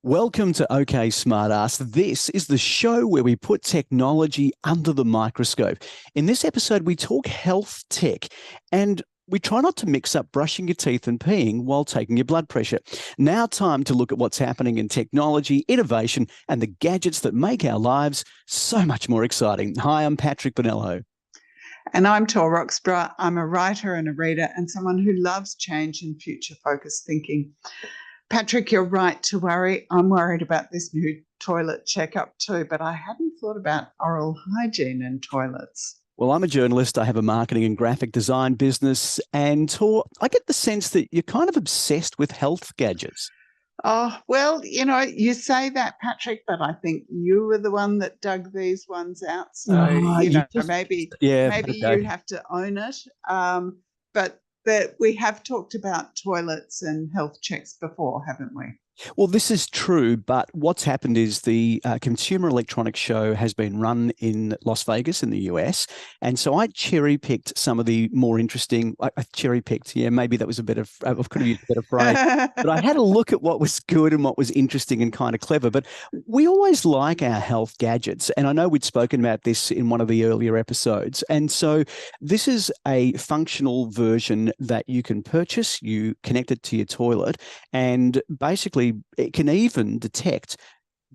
Welcome to OK Smartass. This is the show where we put technology under the microscope. In this episode, we talk health tech and we try not to mix up brushing your teeth and peeing while taking your blood pressure. Now, time to look at what's happening in technology, innovation, and the gadgets that make our lives so much more exciting. Hi, I'm Patrick Bonello. And I'm Tor Roxburgh. I'm a writer and a reader and someone who loves change and future-focused thinking. Patrick, you're right to worry. I'm worried about this new toilet checkup too, but I hadn't thought about oral hygiene in toilets. Well, I'm a journalist. I have a marketing and graphic design business. And Tor, I get the sense that you're kind of obsessed with health gadgets. Oh, well, you say that, Patrick, but I think you were the one that dug these ones out. So, maybe Yeah, you have to own it. But that we have talked about toilets and health checks before, haven't we? Well, this is true, but what's happened is the Consumer Electronics Show has been run in Las Vegas in the US. And so I cherry-picked some of the more interesting, I cherry-picked, yeah, maybe that was a better, I could have used a better phrase, but I had a look at what was good and what was interesting and kind of clever. But we always like our health gadgets. And I know we'd spoken about this in one of the earlier episodes. And so this is a functional version that you can purchase, you connect it to your toilet, and basically it can even detect,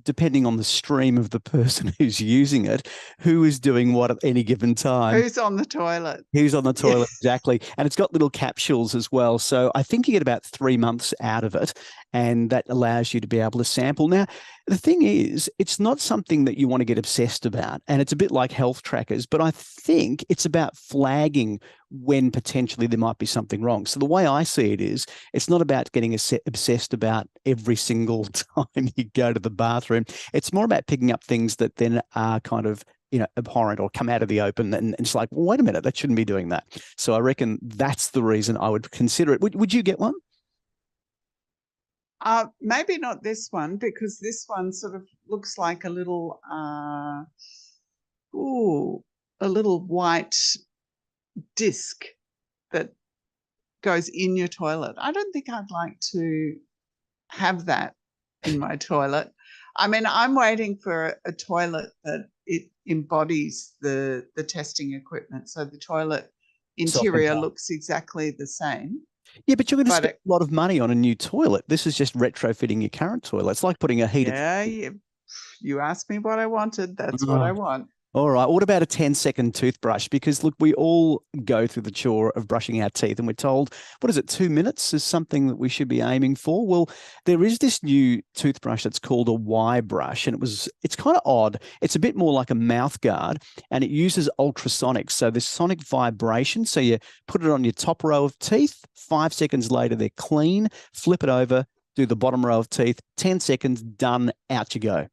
depending on the stream of the person who's using it, who is doing what at any given time. Who's on the toilet? Who's on the toilet, exactly. And it's got little capsules as well. So I think you get about 3 months out of it, and that allows you to be able to sample. Now, the thing is, it's not something that you want to get obsessed about. And it's a bit like health trackers, but I think it's about flagging when potentially there might be something wrong. So the way I see it is, it's not about getting obsessed about every single time you go to the bathroom. It's more about picking up things that then are kind of abhorrent or come out of the open. And it's like, well, wait a minute, that shouldn't be doing that. So I reckon that's the reason I would consider it. Would you get one? Maybe not this one, because this one sort of looks like a little white disc that goes in your toilet. I don't think I'd like to have that in my toilet. I mean, I'm waiting for a toilet that it embodies the testing equipment. So the toilet interior looks exactly the same. Yeah, but you're going to spend a lot of money on a new toilet. This is just retrofitting your current toilet. It's like putting a heated. Yeah, you asked me what I wanted. That's what I want. All right. What about a 10-second toothbrush? Because look, we all go through the chore of brushing our teeth and we're told, what is it, 2 minutes is something that we should be aiming for? Well, there is this new toothbrush that's called a Y brush, and it's kind of odd. It's a bit more like a mouth guard, and it uses ultrasonics. So there's sonic vibration. So you put it on your top row of teeth, 5 seconds later, they're clean, flip it over, do the bottom row of teeth, 10 seconds, done, out you go.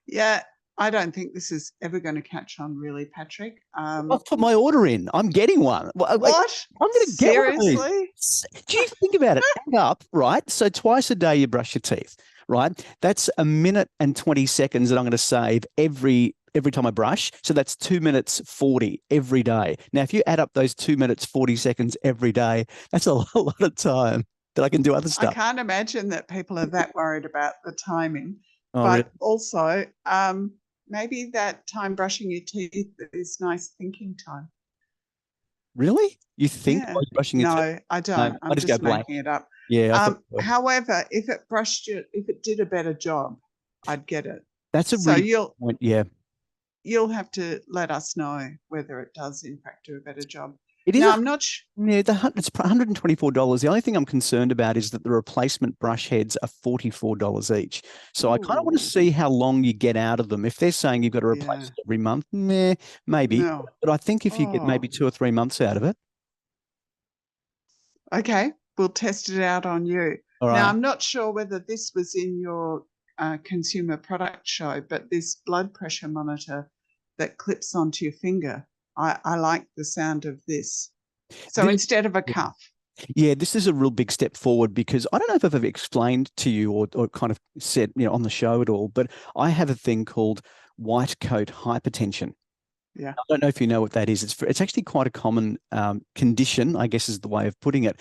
Yeah. I don't think this is ever going to catch on, really, Patrick. I've put my order in. I'm getting one. What? I'm going to get Seriously? one of these. Do you think about it? Add up, right? So twice a day you brush your teeth, right? That's 1 minute and 20 seconds that I'm going to save every time I brush. So that's 2 minutes 40 every day. Now, if you add up those 2 minutes 40 seconds every day, that's a lot of time that I can do other stuff. I can't imagine that people are that worried about the timing. Oh, but really? Also, maybe that time brushing your teeth is nice thinking time. Really? You think while you're brushing your teeth? No, I don't. No, I'm just making it up. Yeah. However, if it did a better job, I'd get it. That's a really good point. Yeah. You'll have to let us know whether it does in fact do a better job. It is. I'm not sure. Yeah, it's $124. The only thing I'm concerned about is that the replacement brush heads are $44 each. So I kind of want to see how long you get out of them. If they're saying you've got to replace it every month, maybe. No. But I think if you get maybe 2 or 3 months out of it. Okay, we'll test it out on you. All right. Now, I'm not sure whether this was in your consumer product show, but this blood pressure monitor that clips onto your finger, I like the sound of this. So instead of a cuff. Yeah, this is a real big step forward, because I don't know if I've ever explained to you or kind of said, on the show at all, but I have a thing called white coat hypertension. Yeah. I don't know if you know what that is. It's actually quite a common condition, I guess is the way of putting it.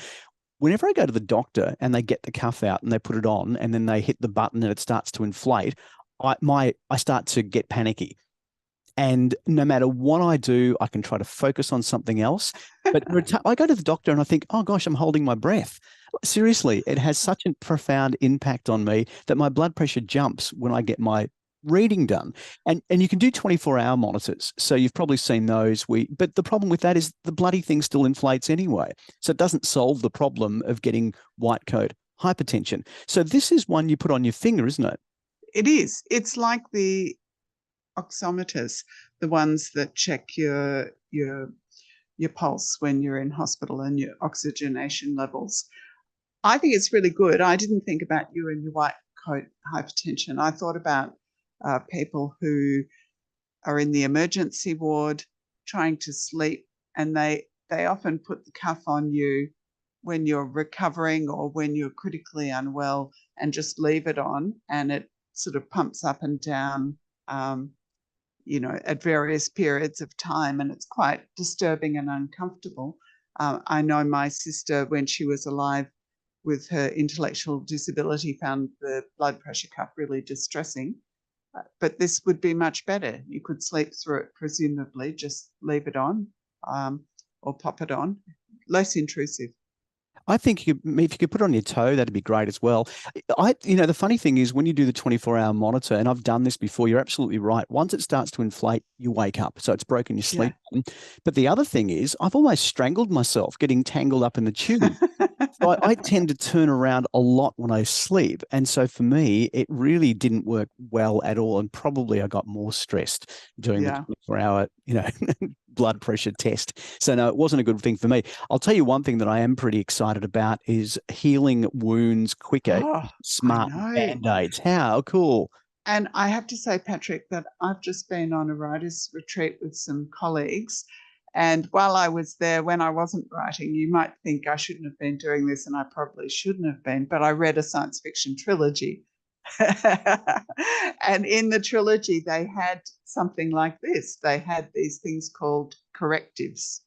whenever I go to the doctor and they get the cuff out and they put it on and then they hit the button and it starts to inflate, I start to get panicky. And no matter what I do, I can try to focus on something else. But I go to the doctor and I think, oh gosh, I'm holding my breath. Seriously, it has such a profound impact on me that my blood pressure jumps when I get my reading done. And you can do 24-hour monitors. So you've probably seen those. But the problem with that is the bloody thing still inflates anyway. So it doesn't solve the problem of getting white coat hypertension. So this is one you put on your finger, isn't it? It is. It's like the oximeters, the ones that check your pulse when you're in hospital and your oxygenation levels. I think it's really good. I didn't think about you and your white coat hypertension. I thought about people who are in the emergency ward trying to sleep, and they often put the cuff on you when you're recovering or when you're critically unwell and just leave it on, and it sort of pumps up and down, at various periods of time, and it's quite disturbing and uncomfortable. I know my sister, when she was alive with her intellectual disability, found the blood pressure cuff really distressing. But this would be much better. You could sleep through it, presumably, just leave it on or pop it on. Less intrusive. I think if you could put it on your toe, that'd be great as well. The funny thing is when you do the 24-hour monitor, and I've done this before, you're absolutely right. Once it starts to inflate, you wake up. So it's broken your sleep. Yeah. But the other thing is I've almost strangled myself getting tangled up in the tube. So I tend to turn around a lot when I sleep. And so for me, it really didn't work well at all. And probably I got more stressed doing the 24-hour, blood pressure test. So no, it wasn't a good thing for me. I'll tell you one thing that I am pretty excited about is healing wounds quicker. Smart Band-Aids. How cool. And I have to say, Patrick, that I've just been on a writer's retreat with some colleagues. And while I was there, when I wasn't writing, you might think I shouldn't have been doing this, and I probably shouldn't have been, but I read a science fiction trilogy. And in the trilogy, they had something like this. They had these things called correctives.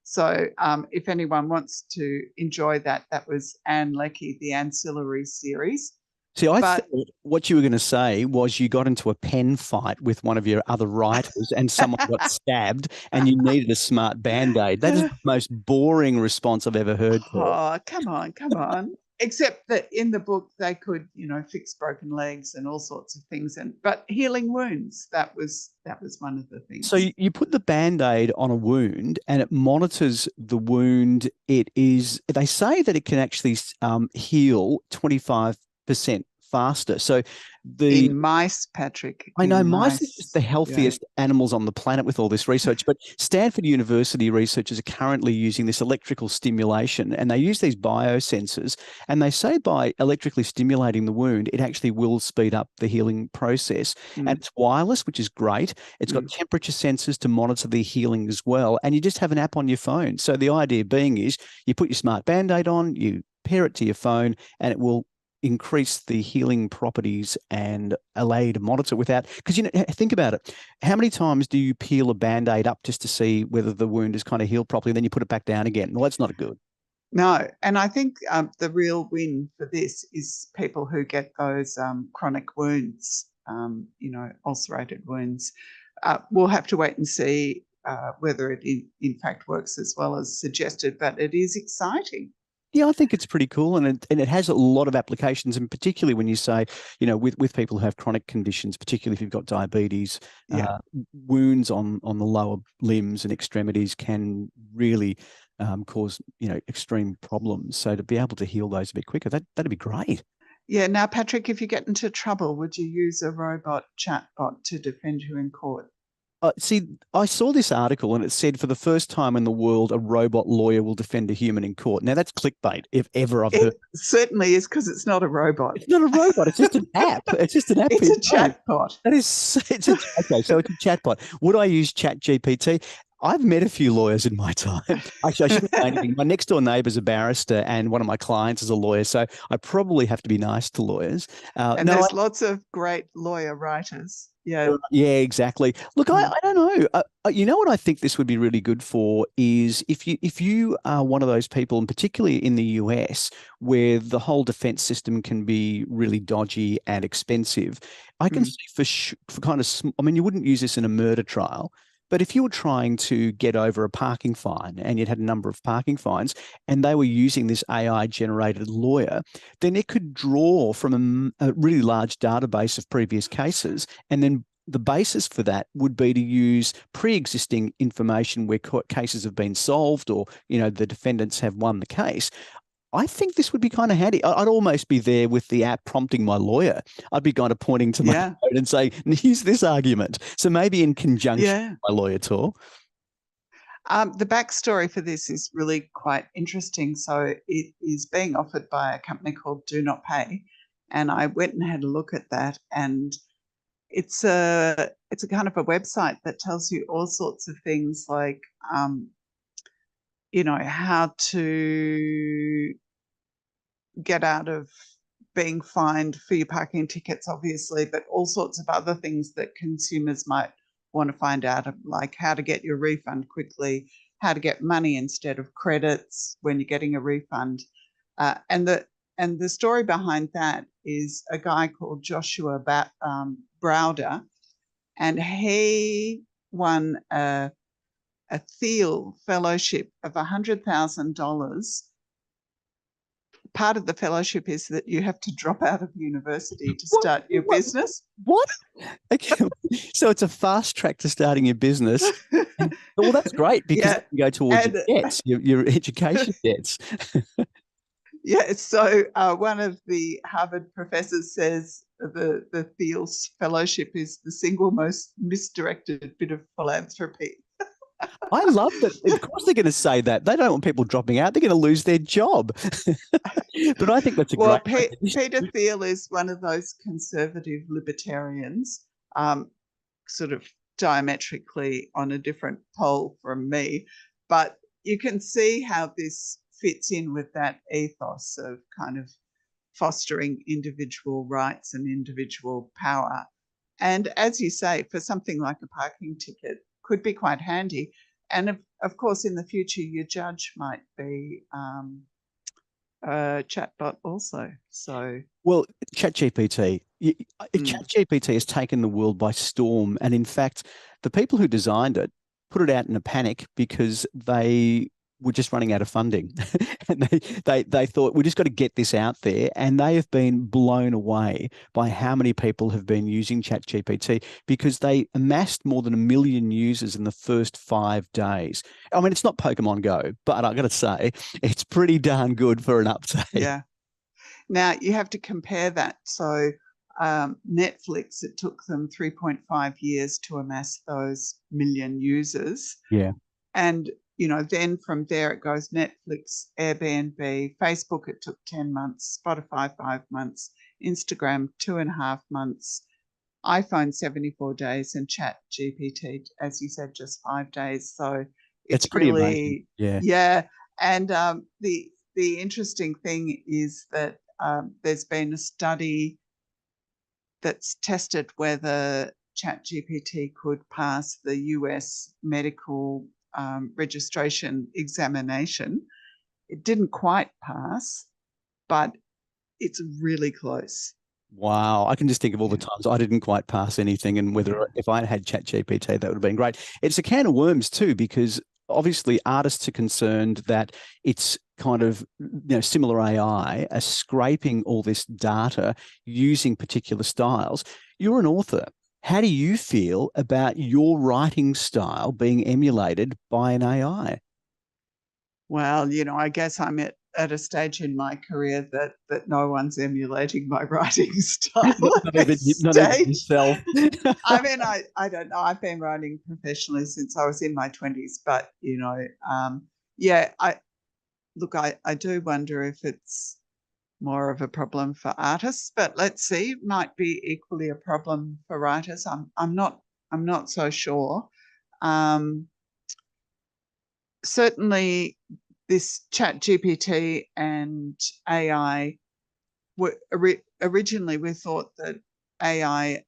So if anyone wants to enjoy that, that was Anne Leckie, the Ancillary series. See, I thought what you were going to say was you got into a pen fight with one of your other writers and someone got stabbed and you needed a smart Band-Aid. That is the most boring response I've ever heard. Oh, come on. Except that in the book they could, fix broken legs and all sorts of things. But healing wounds, that was one of the things. So you put the Band-Aid on a wound and it monitors the wound. They say that it can actually heal 25% faster. So in mice, Patrick. I know mice are just the healthiest animals on the planet with all this research, but Stanford University researchers are currently using this electrical stimulation, and they use these biosensors, and they say by electrically stimulating the wound, it actually will speed up the healing process. And it's wireless, which is great. It's got temperature sensors to monitor the healing as well, and you just have an app on your phone. So the idea being is you put your smart Band-Aid on, you pair it to your phone, and it will increase the healing properties and allow you to monitor without, because think about it. How many times do you peel a Band-Aid up just to see whether the wound is kind of healed properly, then you put it back down again? Well, that's not good. No, and I think the real win for this is people who get those chronic wounds, ulcerated wounds. We'll have to wait and see whether it in fact works as well as suggested, but it is exciting. Yeah, I think it's pretty cool, and it has a lot of applications, and particularly when you say, with people who have chronic conditions, particularly if you've got diabetes, wounds on the lower limbs and extremities can really cause extreme problems. So to be able to heal those a bit quicker, that'd be great. Yeah. Now, Patrick, if you get into trouble, would you use a robot chatbot to defend you in court? See, I saw this article and it said for the first time in the world, a robot lawyer will defend a human in court. Now, that's clickbait, if ever I've heard. It certainly is, because it's not a robot. It's not a robot. It's just an app. It's just an app. It's a chatbot. Okay, so it's a chatbot. Would I use ChatGPT? I've met a few lawyers in my time. Actually, I shouldn't say anything. My next door neighbour's a barrister, and one of my clients is a lawyer, so I probably have to be nice to lawyers. And No, there's lots of great lawyer writers. Yeah. yeah, exactly. Look, Mm, I don't know. You know what I think this would be really good for is if you are one of those people, and particularly in the US, where the whole defense system can be really dodgy and expensive. I can mm, see for kind of, I mean, you wouldn't use this in a murder trial. But if you were trying to get over a parking fine and you'd had a number of parking fines and they were using this AI generated lawyer, then it could draw from a really large database of previous cases, and then the basis for that would be to use pre-existing information where court cases have been solved, or the defendants have won the case. I think this would be kind of handy. I'd almost be there with the app prompting my lawyer. I'd be kind of pointing to my yeah. phone and saying, "Use this argument." So maybe in conjunction Yeah. with my lawyer tool. The backstory for this is really quite interesting. So it is being offered by a company called Do Not Pay, and I went and had a look at that, and it's a kind of a website that tells you all sorts of things like how to get out of being fined for your parking tickets, obviously, but all sorts of other things that consumers might want to find out, like how to get your refund quickly, how to get money instead of credits when you're getting a refund. And the story behind that is a guy called Joshua Browder, and he won a Thiel Fellowship of $100,000. Part of the fellowship is that you have to drop out of university to What? start your What? business. What? Okay. So it's a fast track to starting your business. Well, that's great because Yeah. it can go towards your And debts, your education debts. yeah, so one of the Harvard professors says the Thiel Fellowship is the single most misdirected bit of philanthropy. I love that. Of course, they're going to say that. They don't want people dropping out. They're going to lose their job. But I think that's a Well, great recognition. Peter Thiel is one of those conservative libertarians, sort of diametrically on a different pole from me. But you can see how this fits in with that ethos of kind of fostering individual rights and individual power. And as you say, for something like a parking ticket, could be quite handy. And of course, in the future, your judge might be a chatbot also. So, Well, ChatGPT, mm, ChatGPT has taken the world by storm. And in fact, the people who designed it put it out in a panic because they were just running out of funding. And they thought, we just got to get this out there. And they have been blown away by how many people have been using ChatGPT because they amassed more than 1 million users in the first 5 days. I mean, it's not Pokemon Go, but I've got to say, it's pretty darn good for an update. yeah. Now you have to compare that. So Netflix, it took them 3.5 years to amass those million users. Yeah. And, then from there it goes Netflix, Airbnb, Facebook, it took 10 months, Spotify, 5 months, Instagram, 2.5 months, iPhone, 74 days, and Chat GPT, as you said, just 5 days. So It's it's pretty amazing. really, Yeah. yeah. And the interesting thing is that there's been a study that's tested whether ChatGPT could pass the US medical registration examination. It didn't quite pass, but it's really close. Wow. I can just think of all the Yeah. times I didn't quite pass anything, and whether if I had ChatGPT, that would have been great. It's a can of worms too, because obviously artists are concerned that it's kind of similar AI are scraping all this data using particular styles. You're an author. How do you feel about your writing style being emulated by an AI? Well, I guess I'm at a stage in my career that no one's emulating my writing style at Not even, this not even stage. yourself. I mean, I don't know. I've been writing professionally since I was in my 20s, but yeah, I do wonder if it's more of a problem for artists, but let's see. It might be equally a problem for writers. I'm not so sure. Um, certainly this chat GPT and AI were originally we thought that AI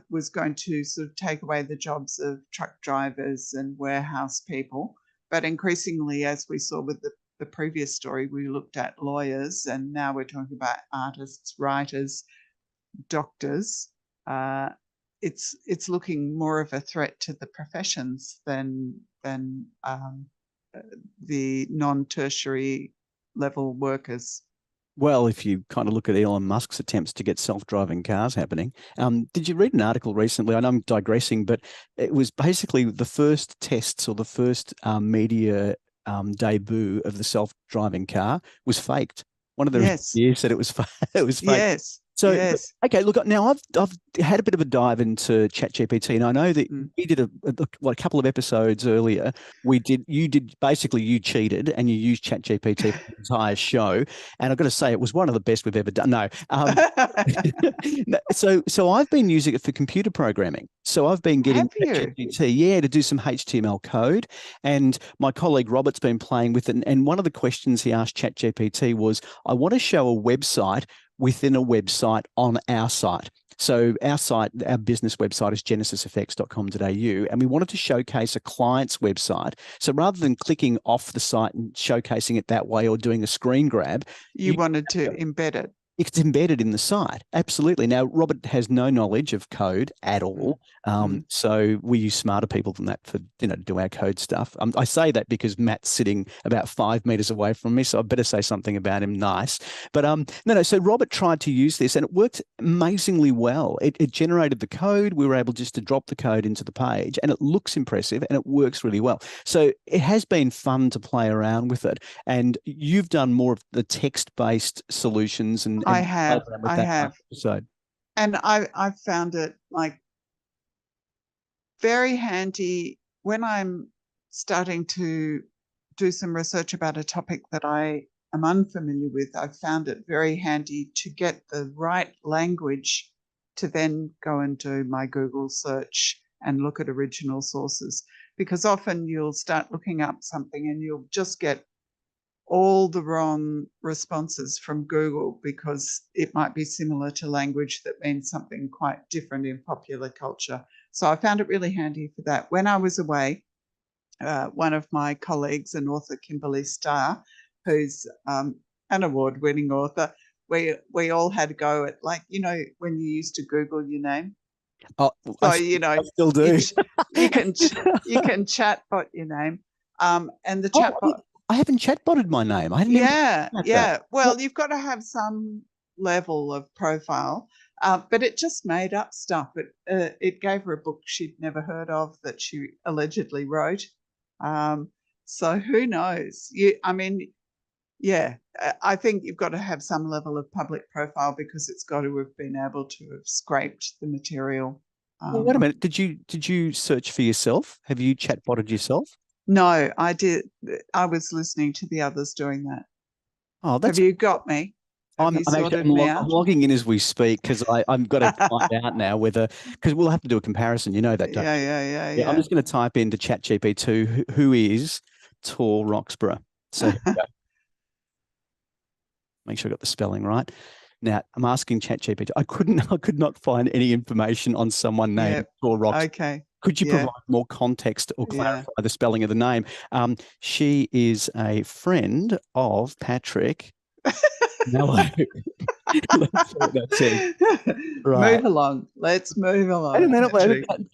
was going to sort of take away the jobs of truck drivers and warehouse people. But increasingly, as we saw with the previous story, we looked at lawyers, and now we're talking about artists, writers, doctors. It's looking more of a threat to the professions than the non-tertiary level workers. Well, if you kind of look at Elon Musk's attempts to get self-driving cars happening, did you read an article recently? I know I'm digressing, but it was basically the first tests or the first media debut of the self-driving car was faked. One of the Yes. reviews said it was it was fake. Yes. So, yes. Okay, look, now I've had a bit of a dive into ChatGPT, and I know that we did a couple of episodes earlier. You cheated and you used ChatGPT for the entire show, and I've got to say it was one of the best we've ever done. No, so I've been using it for computer programming. So I've been getting ChatGPT, to do some HTML code, and my colleague Robert's been playing with it. And one of the questions he asked ChatGPT was, "I want to show a website within a website on our site." So our site, our business website is genesisfx.com.au, and we wanted to showcase a client's website. So rather than clicking off the site and showcasing it that way or doing a screen grab, you wanted to embed it. It's embedded in the site. Absolutely. Now, Robert has no knowledge of code at all. So we use smarter people than that for, to do our code stuff. I say that because Matt's sitting about 5 meters away from me, so I better say something about him nice. But no. So Robert tried to use this and it worked amazingly well. It generated the code. We were able just to drop the code into the page and it looks impressive and it works really well. So it has been fun to play around with it. And you've done more of the text-based solutions and I have. And I've found it like very handy when I'm starting to do some research about a topic that I am unfamiliar with. I've found it very handy to get the right language to then go and do my Google search and look at original sources, because often you'll start looking up something and you'll just get all the wrong responses from Google because it might be similar to language that means something quite different in popular culture. So I found it really handy for that. When I was away, one of my colleagues, an author, Kimberly Starr, who's an award-winning author, we all had to go at, like, when you used to Google your name. Oh, so, I still do. You can chatbot your name. And the chatbot... I haven't chatbotted my name. I hadn't yeah. Well, you've got to have some level of profile, but it just made up stuff. It gave her a book she'd never heard of that she allegedly wrote. So who knows? I think you've got to have some level of public profile because it's got to have been able to have scraped the material. Well, wait a minute. Did you search for yourself? Have you chatbotted yourself? No, I did. I was listening to the others doing that. Oh, have you got me? I'm logging in as we speak because I've got to find out now because we'll have to do a comparison. You know that, don't you? Yeah. I'm just going to type into ChatGPT who is Tor Roxburgh. So here we go. Make sure I got the spelling right. Now I'm asking ChatGPT. I could not find any information on someone named Tor Roxburgh. Okay. Could you provide more context or clarify the spelling of the name? She is a friend of Patrick. No. Let's see what that says. Right. Move along. Let's move along. Wait a minute.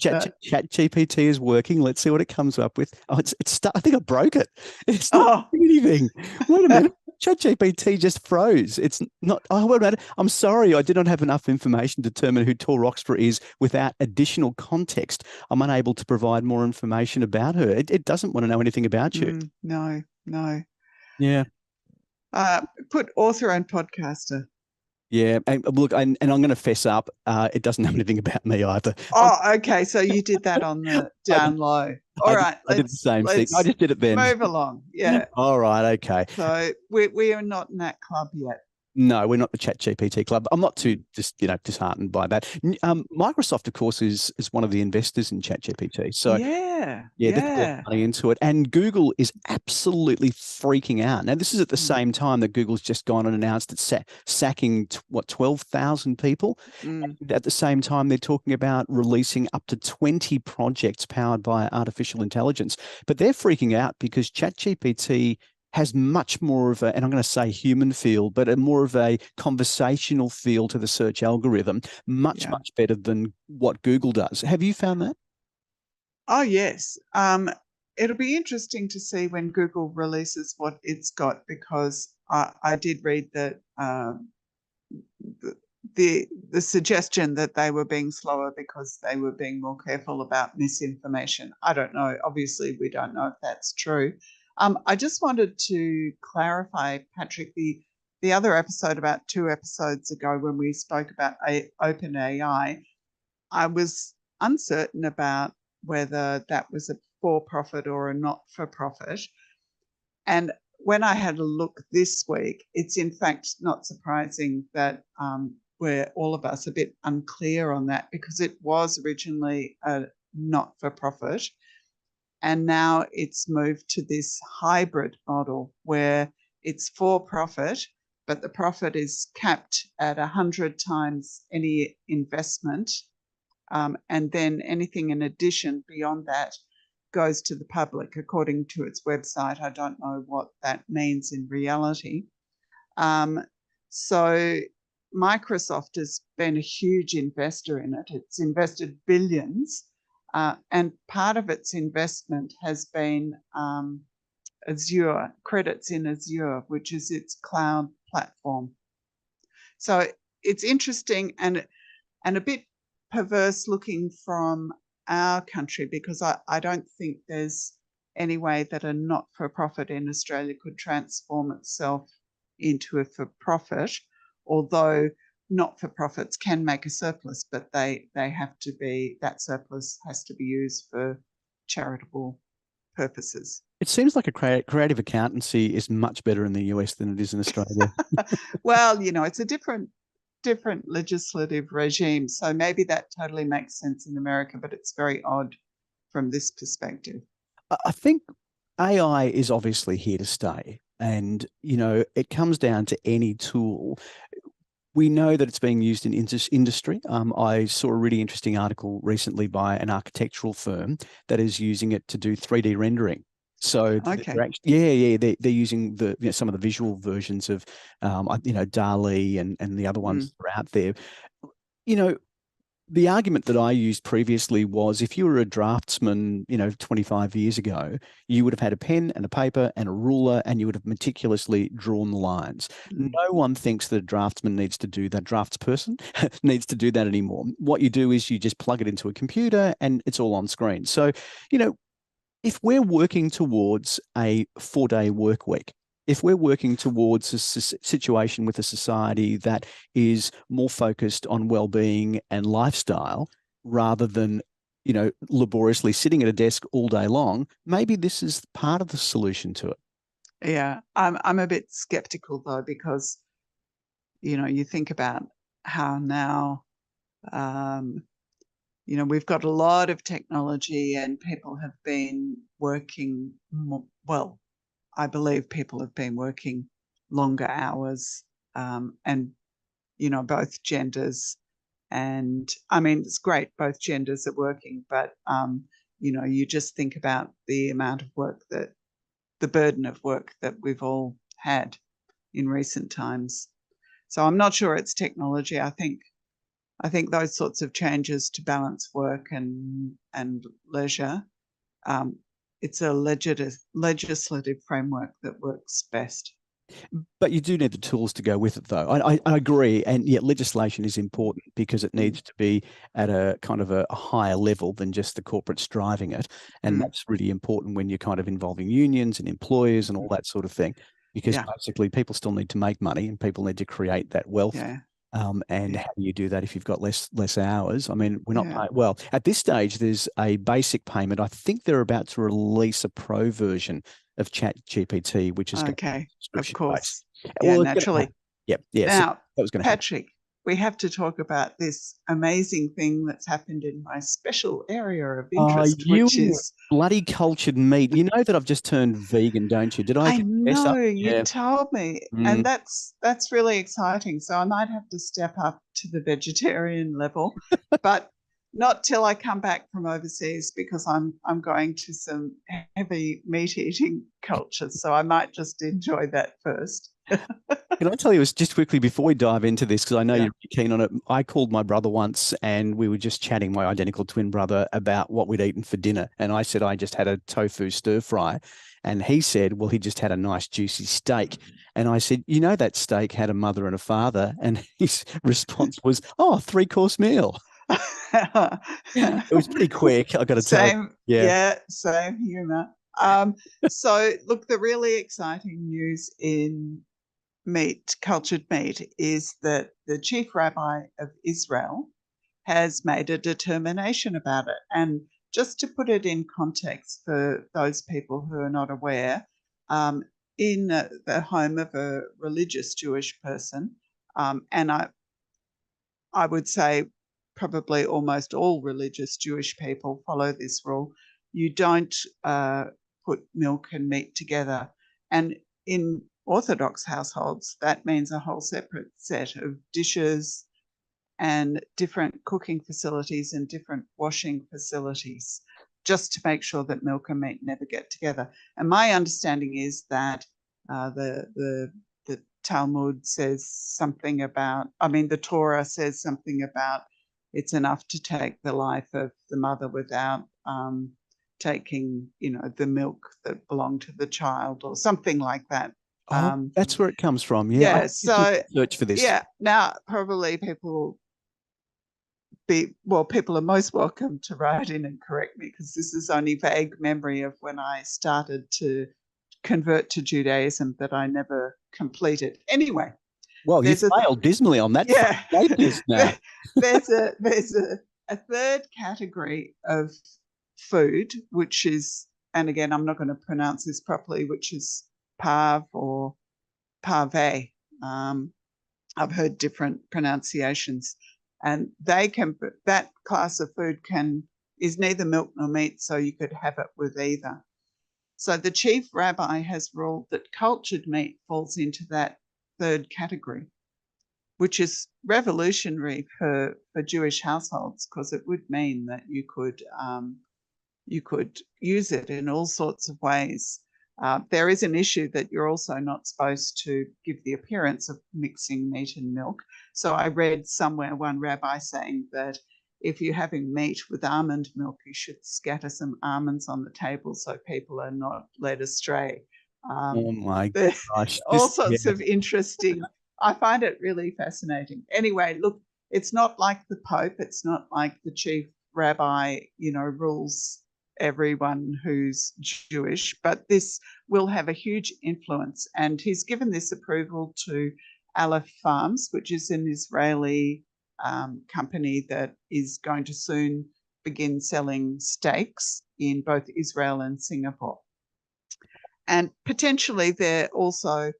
ChatGPT is working. Let's see what it comes up with. Oh, it's I think I broke it. It's not anything. Wait a minute. ChatGPT just froze. It's not. Oh, wait a minute. I'm sorry. I did not have enough information to determine who Tor Roxburgh is without additional context. I'm unable to provide more information about her. It doesn't want to know anything about you. No. Yeah. Put author and podcaster. Yeah, and look, and I'm going to fess up. It doesn't know anything about me either. Oh, okay. So you did that on the down low. All right, I did the same thing. I just did it then. Move along. Yeah. All right. Okay. So we are not in that club yet. No, we're not the Chat GPT club. I'm not too disheartened by that. Microsoft, of course, is one of the investors in Chat GPT. So Yeah, yeah, they've put a lot yeah. of money into it. And Google is absolutely freaking out. Now, this is at the Mm, same time that Google's just gone and announced it's sacking, 12,000 people. mm, And at the same time, they're talking about releasing up to 20 projects powered by artificial intelligence. But they're freaking out because ChatGPT has much more of a, and I'm going to say human feel, but a more of a conversational feel to the search algorithm, much, yeah. much better than what Google does. Have you found that? Oh, yes. It'll be interesting to see when Google releases what it's got, because I did read that the, the suggestion that they were being slower because they were being more careful about misinformation. I don't know. Obviously, we don't know if that's true. I just wanted to clarify, Patrick, the other episode about 2 episodes ago when we spoke about OpenAI. I was uncertain about whether that was a for-profit or a not-for-profit. And when I had a look this week, it's in fact not surprising that we're all of us a bit unclear on that, because it was originally a not-for-profit, and now it's moved to this hybrid model where it's for-profit, but the profit is capped at 100 times any investment, and then anything in addition beyond that goes to the public according to its website. I don't know what that means in reality. Um, so Microsoft has been a huge investor in it. It's invested billions, and part of its investment has been Azure, credits in Azure, which is its cloud platform. So it's interesting and a bit perverse looking from our country, because I don't think there's any way that a not-for-profit in Australia could transform itself into a for-profit, although not-for-profits can make a surplus, but they have to be, that surplus has to be used for charitable purposes. It seems like a creative accountancy is much better in the US than it is in Australia. Well, it's a different legislative regime. So maybe that totally makes sense in America, but it's very odd from this perspective. I think AI is obviously here to stay. And, it comes down to any tool. We know that it's being used in industry. I saw a really interesting article recently by an architectural firm that is using it to do 3D rendering. So Okay. they're actually, yeah, they're using some of the visual versions of, DALI and the other Mm, ones that are out there. You know, the argument that I used previously was if you were a draftsman, 25 years ago, you would have had a pen and a paper and a ruler and you would have meticulously drawn the lines. mm, No one thinks that a draftsman needs to do that, draftsperson needs to do that anymore. What you do is you just plug it into a computer and it's all on screen. So, you know, if we're working towards a 4-day work week, if we're working towards a situation with a society that is more focused on well-being and lifestyle rather than, laboriously sitting at a desk all day long, maybe this is part of the solution to it. yeah, I'm a bit skeptical though, because you think about how now we've got a lot of technology and people have been working more, well, I believe people have been working longer hours, and both genders. And I mean, it's great, both genders are working, but you just think about the amount of work that the burden of work that we've all had in recent times. So I'm not sure it's technology. I think those sorts of changes to balance work and leisure, um, it's a legislative framework that works best. But you do need the tools to go with it, though. I agree. And yet, legislation is important because it Mm, needs to be at a kind of a higher level than just the corporates driving it. And mm, that's really important when you're kind of involving unions and employers and all mm. that sort of thing, because Yeah, basically people still need to make money and people need to create that wealth. yeah, And yeah, how do you do that if you've got less hours? I mean, we're not yeah. paying well at this stage. There's a basic payment. I think they're about to release a pro version of Chat GPT, which is going to be Okay, of subscription based. course. Yeah, Well, it's going to have, naturally. Yep. Yeah. So Now, that was going to happen. Patrick, we have to talk about this amazing thing that's happened in my special area of Oh, interest, you which and your is bloody cultured meat. You know that I've just turned vegan, don't you? Did I I confess know up? you Yeah. told me, and Mm. that's really exciting. So I might have to step up to the vegetarian level, but not till I come back from overseas because I'm going to some heavy meat eating cultures. So I might just enjoy that first. Can I tell you, just quickly before we dive into this, because I know Yeah. you're keen on it. I called my brother once and we were just chatting, my identical twin brother, about what we'd eaten for dinner. And I said, I just had a tofu stir fry. And he said, well, he just had a nice juicy steak. And I said, you know, that steak had a mother and a father. And his response was, oh, three-course meal. It was pretty quick, I got to tell you. Same, Yeah. yeah, same humor. So look, the really exciting news in meat, cultured meat, is that the chief rabbi of Israel has made a determination about it. And just to put it in context for those people who are not aware, um, in the home of a religious Jewish person, and I would say probably almost all religious Jewish people follow this rule. You don't put milk and meat together. And in Orthodox households, that means a whole separate set of dishes and different cooking facilities and different washing facilities just to make sure that milk and meat never get together. And my understanding is that the Talmud says something about, I mean, the Torah says something about it's enough to take the life of the mother without taking, the milk that belonged to the child or something like that. Oh, that's where it comes from. Yeah. I Yeah. did some So, research for this. yeah. Now, probably people are most welcome to write in and correct me because this is only vague memory of when I started to convert to Judaism that I never completed. Anyway, Well, you there's a failed dismally on that front. yeah, Hopeless now. there's a third category of food which is, and again I'm not going to pronounce this properly, which is pav or pave. I've heard different pronunciations, and that class of food is neither milk nor meat, so you could have it with either. So the chief rabbi has ruled that cultured meat falls into that third category, which is revolutionary for Jewish households because it would mean that you could use it in all sorts of ways. There is an issue that you're also not supposed to give the appearance of mixing meat and milk. So I read somewhere one rabbi saying that if you're having meat with almond milk, you should scatter some almonds on the table so people are not led astray. Oh my gosh. All sorts of interesting. I find it really fascinating. Anyway, look, it's not like the Pope. It's not like the chief rabbi, rules everyone who's Jewish, but this will have a huge influence. And he's given this approval to Aleph Farms, which is an Israeli company that is going to soon begin selling steaks in both Israel and Singapore. And potentially they're also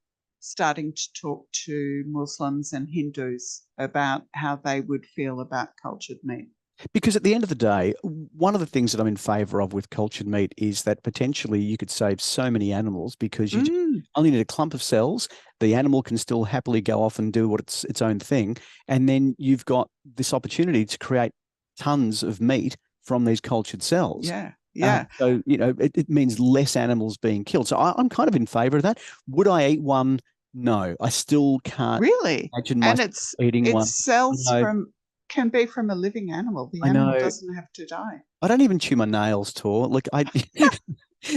starting to talk to Muslims and Hindus about how they would feel about cultured meat. Because at the end of the day, one of the things that I'm in favor of with cultured meat is that potentially you could save so many animals because you only need a clump of cells. The animal can still happily go off and do what its own thing. And then you've got this opportunity to create tons of meat from these cultured cells. Yeah. Yeah. So, it means less animals being killed. So I'm kind of in favor of that. Would I eat one? No, I still can't Really? imagine And myself eating one. cells No, can be from a living animal. The I animal know. doesn't have to die. I don't even chew my nails, Tor. Like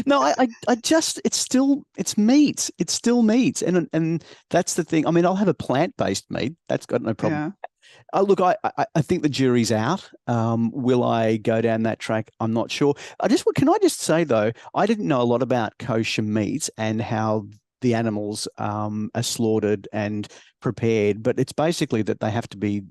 no, I just, it's meat. It's still meat, and that's the thing. I mean, I'll have a plant-based meat. That's got no problem. Yeah. Look, I think the jury's out. Will I go down that track? I'm not sure. Can I just say though, I didn't know a lot about kosher meat and how the animals are slaughtered and prepared, but it's basically that they have to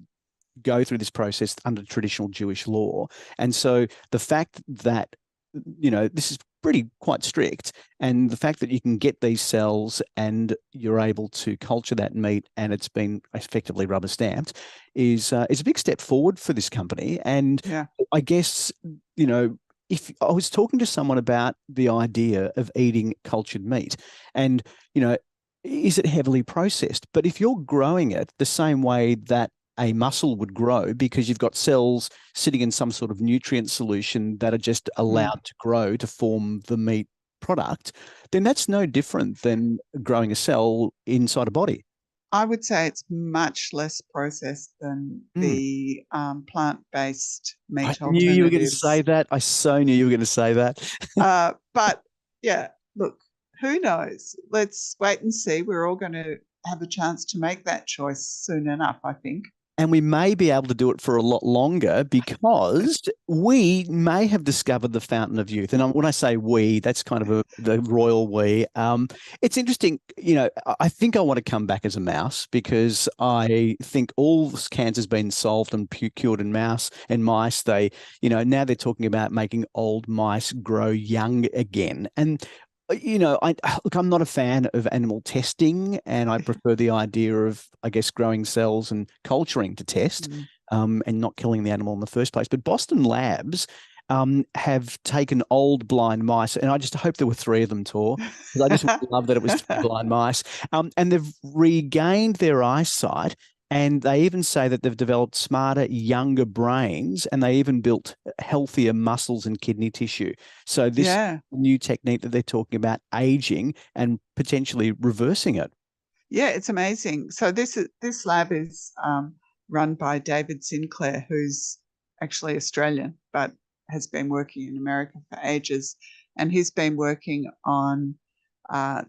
go through this process under traditional Jewish law. And so the fact that, this is pretty quite strict. And the fact that you can get these cells and you're able to culture that meat and it's been effectively rubber stamped is a big step forward for this company. And Yeah. I guess, you know, if I was talking to someone about the idea of eating cultured meat and, you know, is it heavily processed? But if you're growing it the same way that a muscle would grow because you've got cells sitting in some sort of nutrient solution that are just Mm. allowed to grow to form the meat product, then that's no different than growing a cell inside a body. I would say it's much less processed than Mm. the plant-based I meat knew you were going to say alternatives. that. I so knew you were going to say that. But yeah, look, who knows? Let's wait and see. We're all going to have a chance to make that choice soon enough, I think. And we may be able to do it for a lot longer because we may have discovered the fountain of youth. And when I say we, that's kind of the royal we. It's interesting, you know, I think I want to come back as a mouse because I think all cancer's been solved and cured in mouse and mice. They, you know, now they're talking about making old mice grow young again. And you know, I look, I'm not a fan of animal testing, and I prefer the idea of, I guess, growing cells and culturing to test, Mm. and not killing the animal in the first place. But Boston Labs have taken old blind mice, and I just hope there were three of them, Tor, because I just would love that it was three blind mice, and they've regained their eyesight. And they even say that they've developed smarter, younger brains, and they even built healthier muscles and kidney tissue. So this Yeah. new technique that they're talking about aging and potentially reversing it. Yeah, it's amazing. So this lab is run by David Sinclair, who's actually Australian, but has been working in America for ages. And he's been working on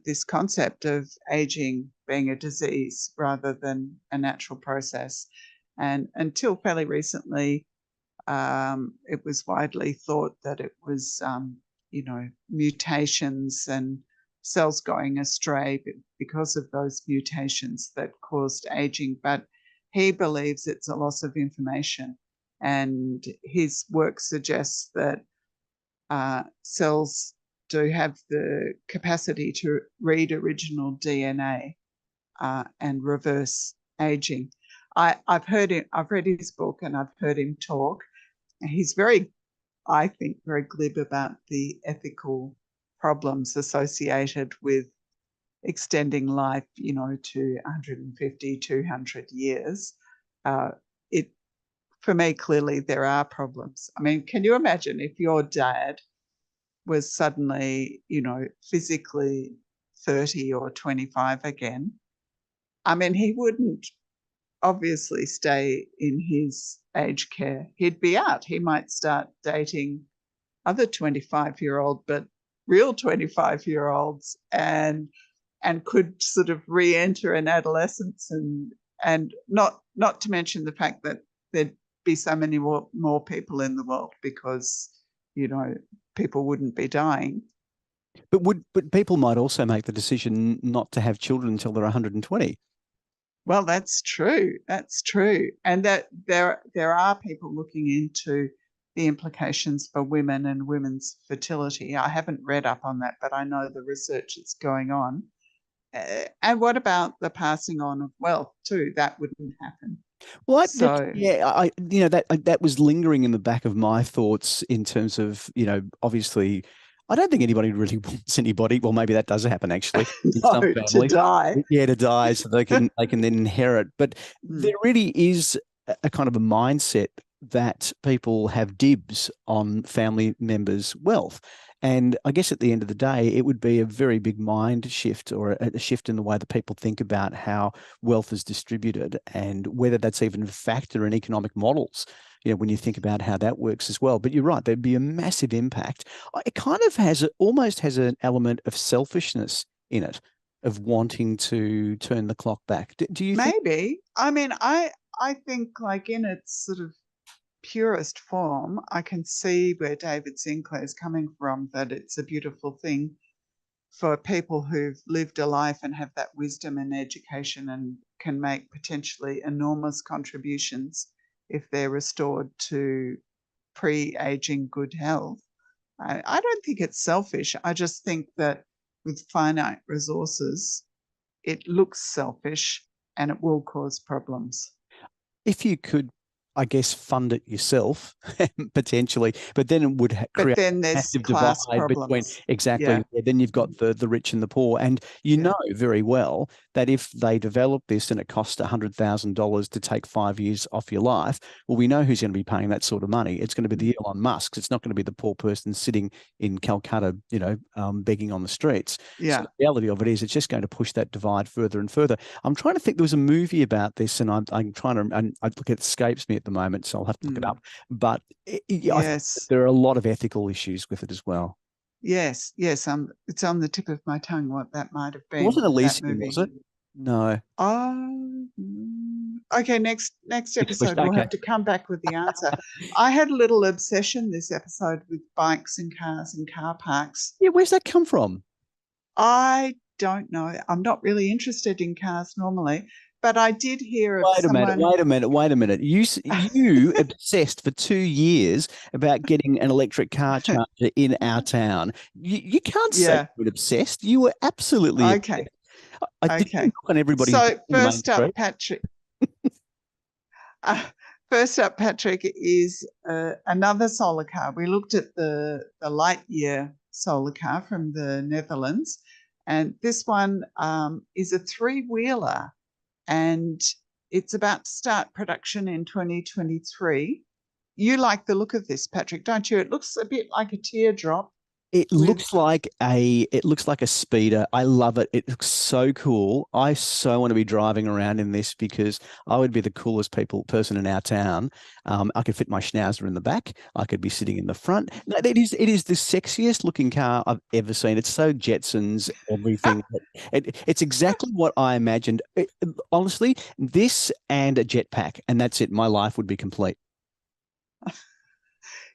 this concept of aging being a disease rather than a natural process. And until fairly recently, it was widely thought that it was, mutations and cells going astray because of those mutations that caused aging. But he believes it's a loss of information. And his work suggests that cells do have the capacity to read original DNA and reverse aging. I've read his book and I've heard him talk. He's I think, very glib about the ethical problems associated with extending life, to 150, 200 years. Uh, it For me, clearly there are problems. I mean, can you imagine if your dad was suddenly, physically 30 or 25 again? I mean, he wouldn't obviously stay in his aged care. He'd be out. He might start dating other 25-year-old, but real 25-year-olds, and could sort of re-enter an adolescence, and not to mention the fact that there'd be so many more people in the world because, people wouldn't be dying. But people might also make the decision not to have children until they're 120. Well, that's true. That's true. And that there are people looking into the implications for women and women's fertility. I haven't read up on that, but I know the research is going on. And what about the passing on of wealth too? That wouldn't happen. Well, So yeah, you know, that was lingering in the back of my thoughts in terms of, you know, obviously, I don't think anybody really wants anybody. Well, maybe that does happen actually in no, some to families. die. Yeah, to die so they can then inherit. But there Mm. really is a kind of a mindset that people have dibs on family members' wealth. And I guess at the end of the day, it would be a very big mind shift or a shift in the way that people think about how wealth is distributed and whether that's even a factor in economic models. You know, when you think about how that works as well. But you're right, there'd be a massive impact. It kind of almost has an element of selfishness in it, of wanting to turn the clock back. Do you think? Maybe. I mean, I think, like, in its sort of purest form, I can see where David Sinclair is coming from, that it's a beautiful thing for people who've lived a life and have that wisdom and education and can make potentially enormous contributions if they're restored to pre-aging good health. I don't think it's selfish. I just think that with finite resources, it looks selfish and it will cause problems. If you could, I guess, fund it yourself potentially, but then it would But create then a there's massive class divide between problems. exactly. Yeah. Then you've got the rich and the poor, and you Yeah. know very well that if they develop this and it costs $100,000 to take 5 years off your life, well, we know who's going to be paying that sort of money. It's going to be the Elon Musks. It's not going to be the poor person sitting in Calcutta, begging on the streets. So Yeah. the reality of it is, it's just going to push that divide further and further. I'm trying to think. There was a movie about this, and I'm trying to, and I look, it escapes me at the moment, so I'll have to look it up. But I think that Yes. there are a lot of ethical issues with it as well. Yes. Yes. It's on the tip of my tongue what that might have It been, wasn't that Elysium, was movie. it? No. Oh, okay. Next It's pushed. episode, we'll Okay. have to come back with the answer. I had a little obsession this episode with bikes and cars and car parks. Yeah, where's that come from? I don't know. I'm not really interested in cars normally, but I did hear of Wait a minute. someone. Wait a minute. Wait a minute. You obsessed for 2 years about getting an electric car charger in our town. You can't say Yeah. you were obsessed. You were absolutely Okay. obsessed. I didn't Okay. knock on everybody's door So in the main street. Uh, first up, Patrick, is another solar car. We looked at the Lightyear solar car from the Netherlands, and this one is a three-wheeler, and it's about to start production in 2023. You like the look of this, Patrick, don't you? It looks a bit like a teardrop It with. looks like a speeder. I love it. It looks so cool. I so want to be driving around in this because I would be the coolest person in our town. I could fit my schnauzer in the back. I could be sitting in the front. No, it is the sexiest looking car I've ever seen. It's so Jetsons everything. It's exactly what I imagined. Honestly, this and a jetpack, and that's it. My life would be complete.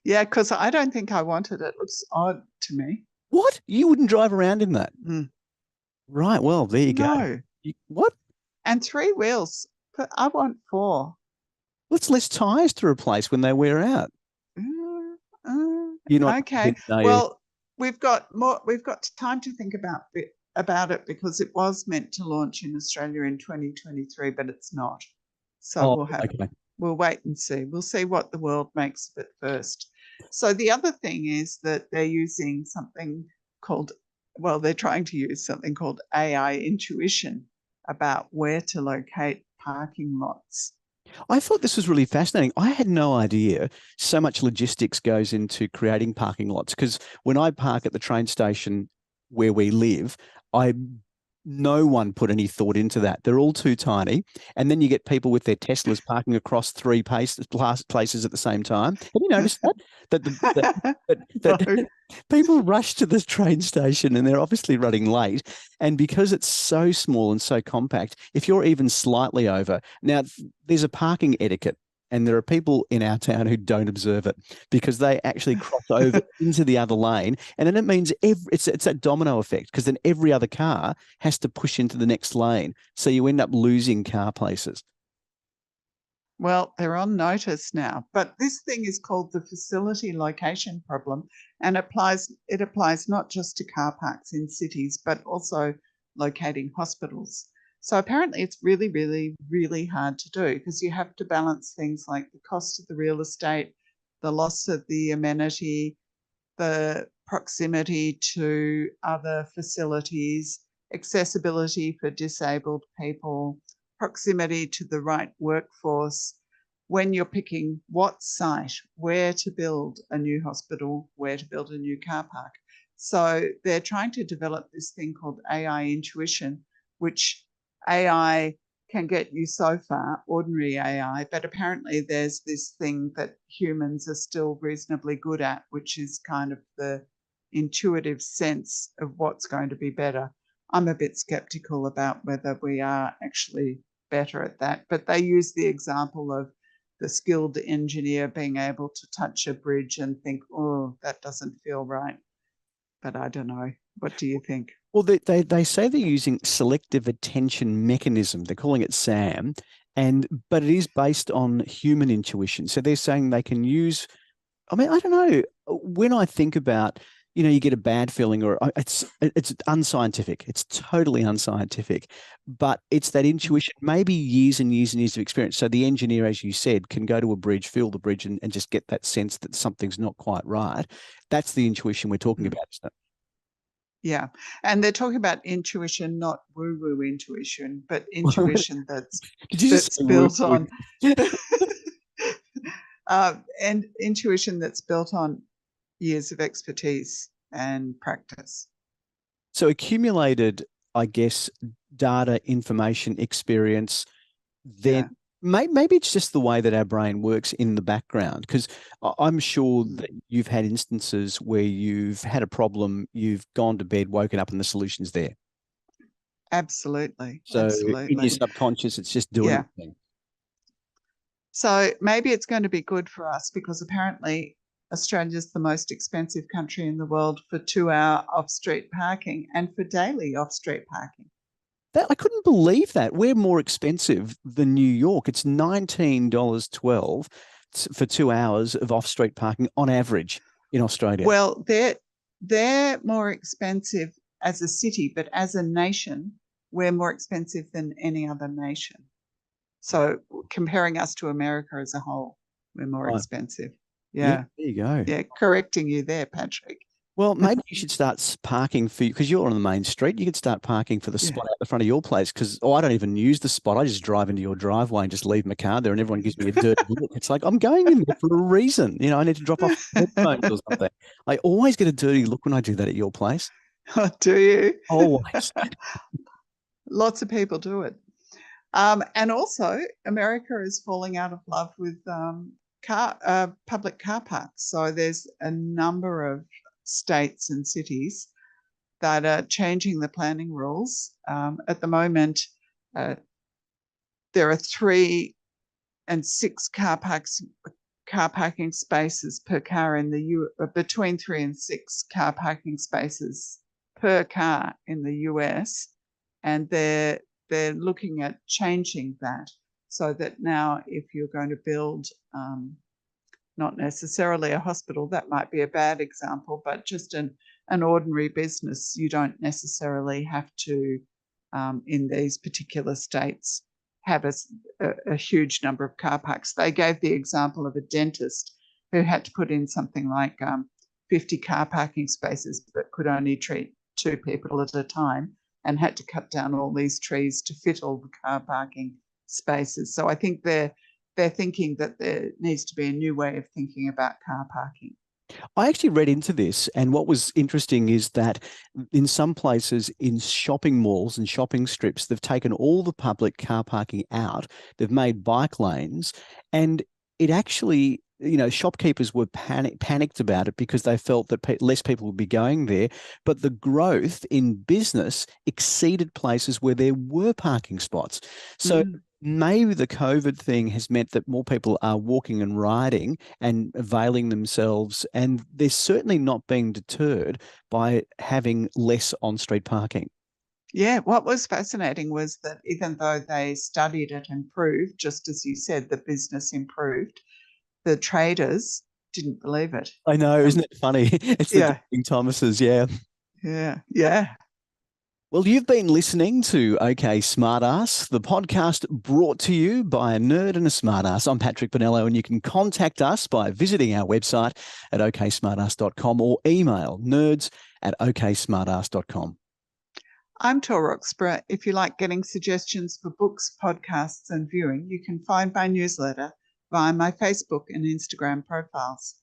Yeah, because I don't think I wanted it. It looks odd to me. What? You wouldn't drive around in that? Mm. Right. Well, there you go. No. What? And three wheels, but I want four. What's less tires to replace when they wear out? Uh, You're not okay. convinced, are you? Well, we've got more. We've got time to think about it because it was meant to launch in Australia in 2023, but it's not. So Oh, okay. we'll wait and see. We'll see what the world makes of it first. So the other thing is that they're using something called, well, they're trying to use something called AI intuition about where to locate parking lots. I thought this was really fascinating. I had no idea so much logistics goes into creating parking lots because when I park at the train station where we live, I no one put any thought into that. They're all too tiny. And then you get people with their Teslas parking across three places at the same time. Have you noticed that? That No. people rush to the train station and they're obviously running late. And because it's so small and so compact, if you're even slightly over, now there's a parking etiquette. And there are people in our town who don't observe it because they actually cross over into the other lane. And then it means it's that domino effect because then every other car has to push into the next lane. So you end up losing car places. Well, they're on notice now, but this thing is called the facility location problem, and it applies not just to car parks in cities, but also locating hospitals. So apparently it's really, really, really hard to do because you have to balance things like the cost of the real estate, the loss of the amenity, the proximity to other facilities, accessibility for disabled people, proximity to the right workforce, when you're picking what site, where to build a new hospital, where to build a new car park. So they're trying to develop this thing called AI intuition, which AI can get you so far, ordinary AI, but apparently there's this thing that humans are still reasonably good at, which is kind of the intuitive sense of what's going to be better. I'm a bit skeptical about whether we are actually better at that, but they use the example of the skilled engineer being able to touch a bridge and think, oh, that doesn't feel right. But I don't know. What do you think? Well, they say they're using selective attention mechanism. They're calling it SAM, but it is based on human intuition. So they're saying they can use I mean, I don't know. When I think about, you get a bad feeling, or it's unscientific. It's totally unscientific, but it's that intuition. Maybe years and years and years of experience. So the engineer, as you said, can go to a bridge, feel the bridge, and just get that sense that something's not quite right. That's the intuition we're talking Mm. about, isn't Yeah. And they're talking about intuition, not woo-woo intuition, but it? intuition Did you just that's say woo built woo? on and intuition that's built on years of expertise and practice. So accumulated, I guess, data, information, experience, then Yeah. maybe it's just the way that our brain works in the background. Because I'm sure Mm. that you've had instances where you've had a problem, you've gone to bed, woken up, and the solution's there. Absolutely. So in your Absolutely. subconscious, it's just doing Yeah. its thing. So maybe it's going to be good for us because apparently Australia's the most expensive country in the world for 2 hour off street parking and for daily off street parking. I couldn't believe that. We're more expensive than New York. It's $19.12 for 2 hours of off-street parking on average in Australia. Well, they're more expensive as a city, but as a nation, we're more expensive than any other nation. So comparing us to America as a whole, we're more Right. expensive. Yeah, Yeah. there you go. Yeah. Correcting you there, Patrick. Well, maybe you should start parking for, because you're on the main street. You could start parking for the Yeah. spot out the front of your place. Because I don't even use the spot. I just drive into your driveway and just leave my car there, and everyone gives me a dirty look. It's like I'm going in there for a reason. I need to drop off headphones or something. I always get a dirty look when I do that at your place. Oh, do you? Always. Lots of people do it. And also, America is falling out of love with public car parks. So there's a number of states and cities that are changing the planning rules. At the moment, there are 3 and 6 car parking spaces per car in the between 3 and 6 car parking spaces per car in the US, and they're looking at changing that so that now if you're going to build not necessarily a hospital, that might be a bad example, but just an ordinary business, you don't necessarily have to, in these particular states, have a huge number of car parks. They gave the example of a dentist who had to put in something like 50 car parking spaces, but could only treat 2 people at a time and had to cut down all these trees to fit all the car parking spaces. So I think they're thinking that there needs to be a new way of thinking about car parking. I actually read into this, and what was interesting is that in some places, in shopping malls and shopping strips, they've taken all the public car parking out. They've made bike lanes, and it actually, shopkeepers were panicked about it because they felt that less people would be going there. But the growth in business exceeded places where there were parking spots. So maybe the COVID thing has meant that more people are walking and riding and availing themselves, and they're certainly not being deterred by having less on-street parking. Yeah, what was fascinating was that even though they studied it and proved, just as you said, the business improved, the traders didn't believe it. I know, isn't it funny? It's the Yeah. doubting Thomases, yeah. Yeah. Well, you've been listening to OK Smartass, the podcast brought to you by a nerd and a smartass. I'm Patrick Bonello, and you can contact us by visiting our website at oksmartass.com or email nerds@oksmartass.com. I'm Tor Roxburgh. If you like getting suggestions for books, podcasts, and viewing, you can find my newsletter via my Facebook and Instagram profiles.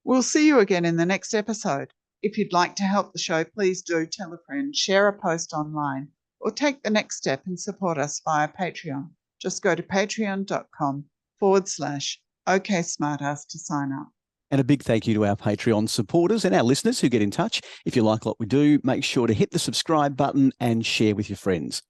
We'll see you again in the next episode. If you'd like to help the show, please do tell a friend, share a post online, or take the next step and support us via Patreon. Just go to patreon.com/OKSmartass to sign up. And a big thank you to our Patreon supporters and our listeners who get in touch. If you like what we do, make sure to hit the subscribe button and share with your friends.